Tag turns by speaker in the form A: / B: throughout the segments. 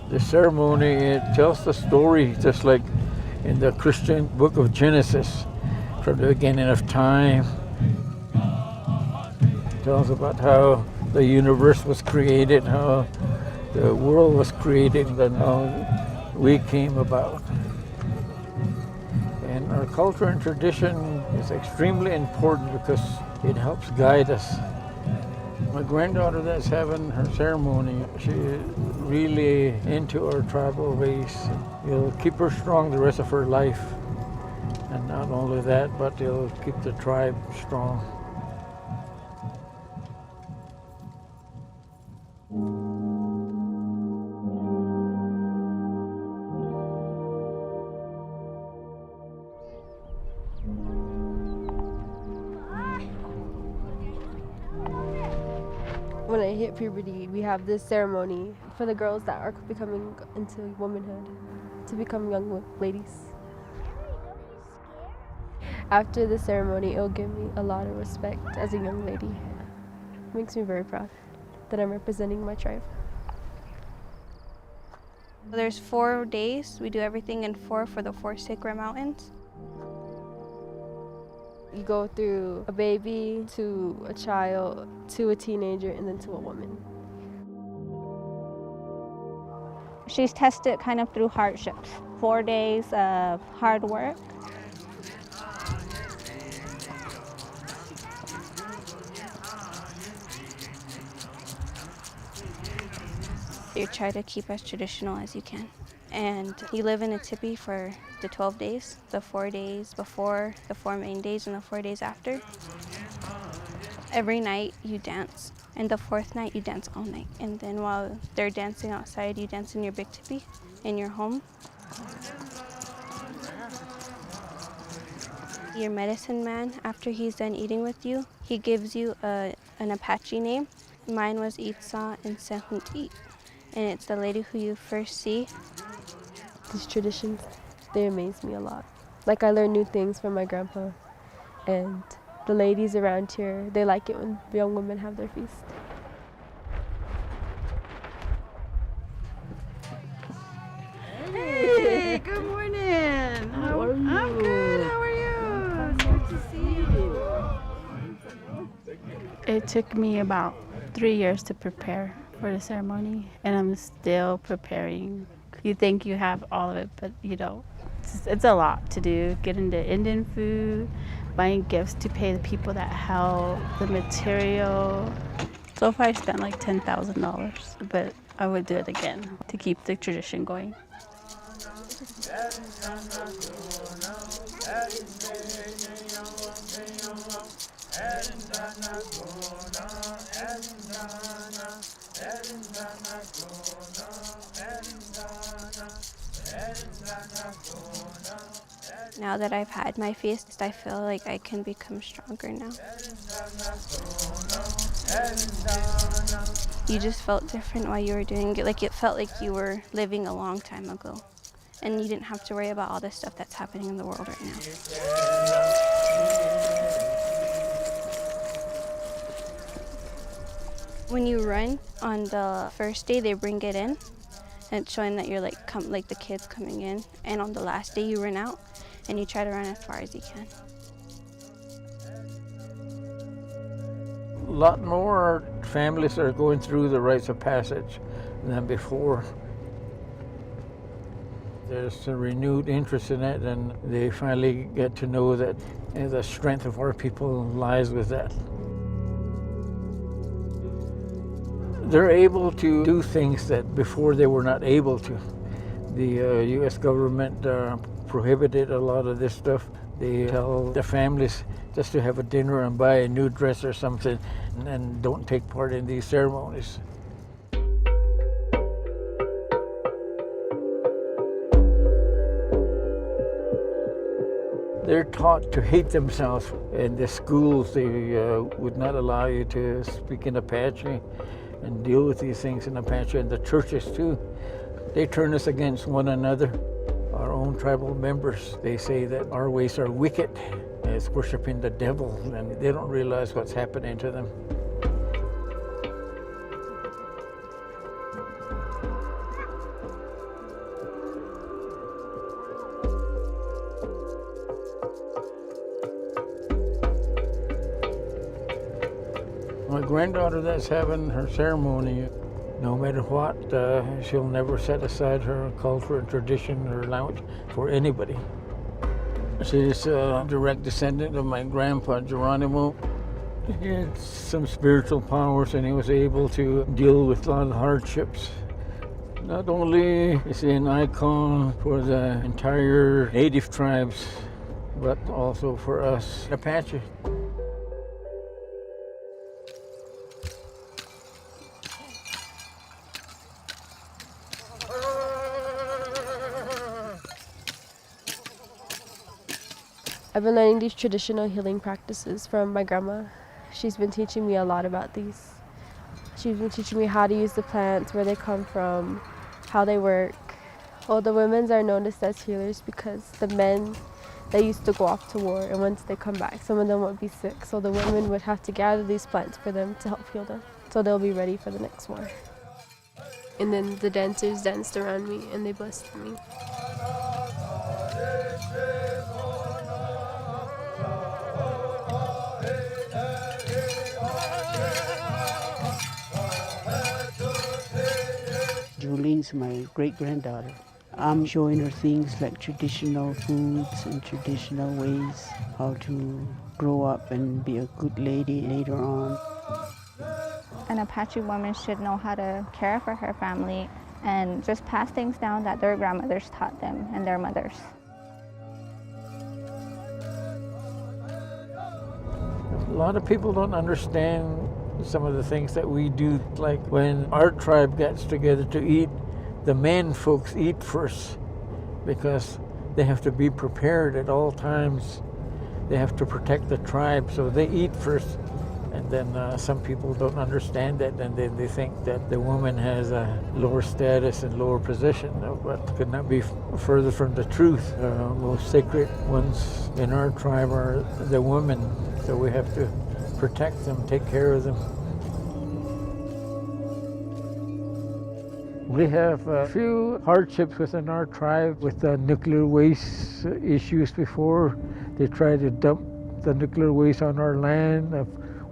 A: The ceremony, it tells the story just like in the Christian book of Genesis, from the beginning of time. It tells about how the universe was created, how the world was created, and how we came about. And our culture and tradition is extremely important because it helps guide us. My granddaughter that's having her ceremony, she's really into our tribal ways. It'll keep her strong the rest of her life. And not only that, but it'll keep the tribe strong.
B: When I hit puberty, we have this ceremony for the girls that are becoming into womanhood, to become young ladies. After the ceremony, it'll give me a lot of respect as a young lady. It makes me very proud that I'm representing my tribe.
C: There's 4 days. We do everything in 4 for the 4 sacred mountains.
B: You go through a baby, to a child, to a teenager, and then to a woman.
D: She's tested kind of through hardships. 4 days of hard work.
C: You try to keep as traditional as you can. And you live in a tipi for the 12 days, the 4 days before, the 4 main days, and the 4 days after. Every night you dance, and the 4th night you dance all night. And then while they're dancing outside, you dance in your big tipi, in your home. Your medicine man, after he's done eating with you, he gives you an Apache name. Mine was Itza and Sehunti, and it's the lady who you first see.
B: These traditions, they amaze me a lot. Like, I learn new things from my grandpa, and the ladies around here, they like it when young women have their feast.
E: Hey, good morning.
B: How are you?
E: I'm good. How are you? It's good to see you.
F: It took me about 3 years to prepare for the ceremony, and I'm still preparing. You think you have all of it, but you don't. It's a lot to do. Getting the Indian food, buying gifts to pay the people that help, the material. So far I spent like $10,000, but I would do it again to keep the tradition going.
C: Now that I've had my feast, I feel like I can become stronger now. You just felt different while you were doing it. Like, it felt like you were living a long time ago. And you didn't have to worry about all this stuff that's happening in the world right now. When you run on the first day, they bring it in, and it's showing that you're like the kids coming in. And on the last day, you run out, and you try to run as far as you can.
A: A lot more families are going through the rites of passage than before. There's a renewed interest in it, and they finally get to know that the strength of our people lies with that. They're able to do things that before they were not able to. The U.S. government prohibited a lot of this stuff. They tell the families just to have a dinner and buy a new dress or something, and don't take part in these ceremonies. They're taught to hate themselves. In the schools, they would not allow you to speak in Apache and deal with these things in Apache, and the churches too. They turn us against one another. Our own tribal members, they say that our ways are wicked. It's worshiping the devil, and they don't realize what's happening to them. My granddaughter that's having her ceremony, no matter what, she'll never set aside her culture and tradition or allowance for anybody. She's a direct descendant of my grandpa, Geronimo. He had some spiritual powers and he was able to deal with a lot of hardships. Not only is he an icon for the entire native tribes, but also for us Apache.
B: I've been learning these traditional healing practices from my grandma. She's been teaching me a lot about these. She's been teaching me how to use the plants, where they come from, how they work. Well, the women are noticed as healers because the men, they used to go off to war, and once they come back, some of them would be sick. So the women would have to gather these plants for them to help heal them, so they'll be ready for the next war. And then the dancers danced around me, and they blessed me.
G: Jolene's my great-granddaughter. I'm showing her things like traditional foods and traditional ways, how to grow up and be a good lady later on.
D: An Apache woman should know how to care for her family and just pass things down that their grandmothers taught them and their mothers.
A: A lot of people don't understand some of the things that we do, like when our tribe gets together to eat, the men folks eat first because they have to be prepared at all times. They have to protect the tribe, so they eat first. And then some people don't understand that, and then they think that the woman has a lower status and lower position, but could not be further from the truth. Most sacred ones in our tribe are the women, so we have to protect them, take care of them. We have a few hardships within our tribe with the nuclear waste issues before. They tried to dump the nuclear waste on our land.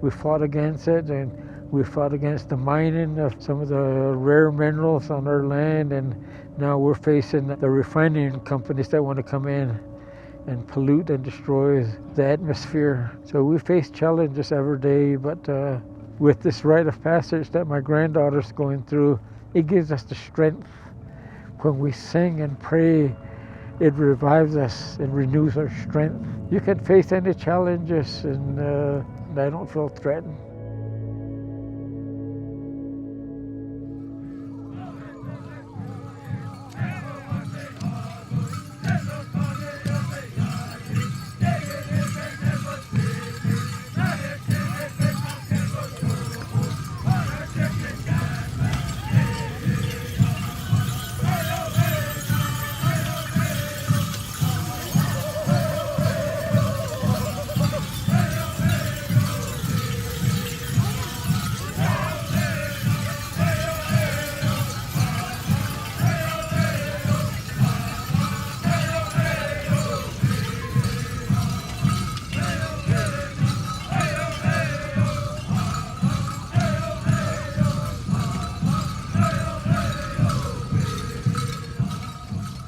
A: We fought against it, and we fought against the mining of some of the rare minerals on our land, and now we're facing the refining companies that want to come in and pollute and destroy the atmosphere. So we face challenges every day, but with this rite of passage that my granddaughter's going through, it gives us the strength. When we sing and pray, it revives us and renews our strength. You can face any challenges, and I don't feel threatened.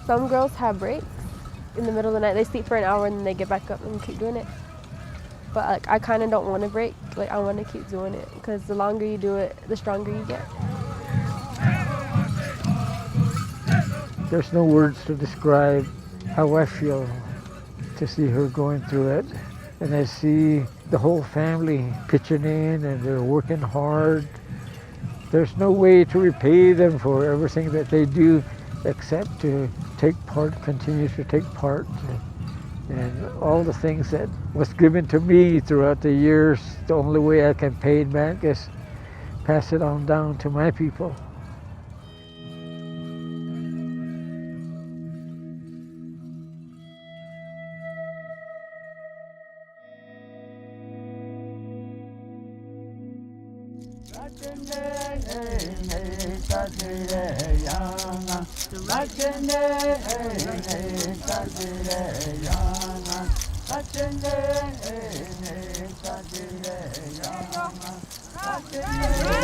B: Some girls have breaks in the middle of the night. They sleep for an hour and then they get back up and keep doing it. But like, I kind of don't want to break. Like, I want to keep doing it because the longer you do it, the stronger you get.
A: There's no words to describe how I feel to see her going through it. And I see the whole family pitching in, and they're working hard. There's no way to repay them for everything that they do except to take part, continue to take part. And all the things that was given to me throughout the years, the only way I can pay it back is pass it on down to my people.
E: Rite!